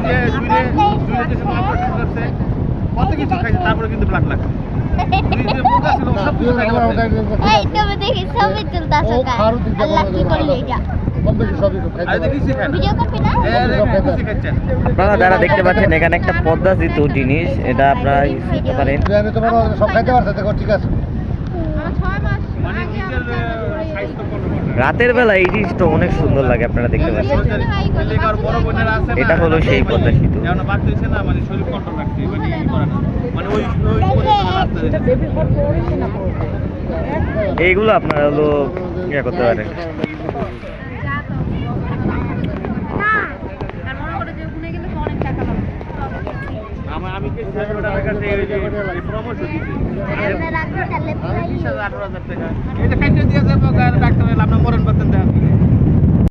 যে দুইরে দেশে অপারেশন করছে কত কিছু খাইছে তারপরে কিন্তু ব্লাড লাগছে দুই যে পোকা ছিল সব কিছু খাইছে এই তুমি দেখি ছবি তুলতাছো কা আল্লাহ কি করলে এটা আপনারা যারা দেখতে পাচ্ছেন এখানে একটা পদ্মা সেতু জিনিস, এটা আপনারা বুঝতে পারেন। রাতের বেলা এই জিনিসটা অনেক সুন্দর লাগে, আপনারা দেখতে পাচ্ছেন। এটা হলো সেই পদ্মা সেতু। এইগুলো আপনারা হলো ইয়ে করতে পারেন। আমি কি পরামর্শ দিচ্ছি 20,000 18,000 টাকা এটা খাইতে দিয়ে যাবো ডাক্তার আপনার মরণ পাচ্ছেন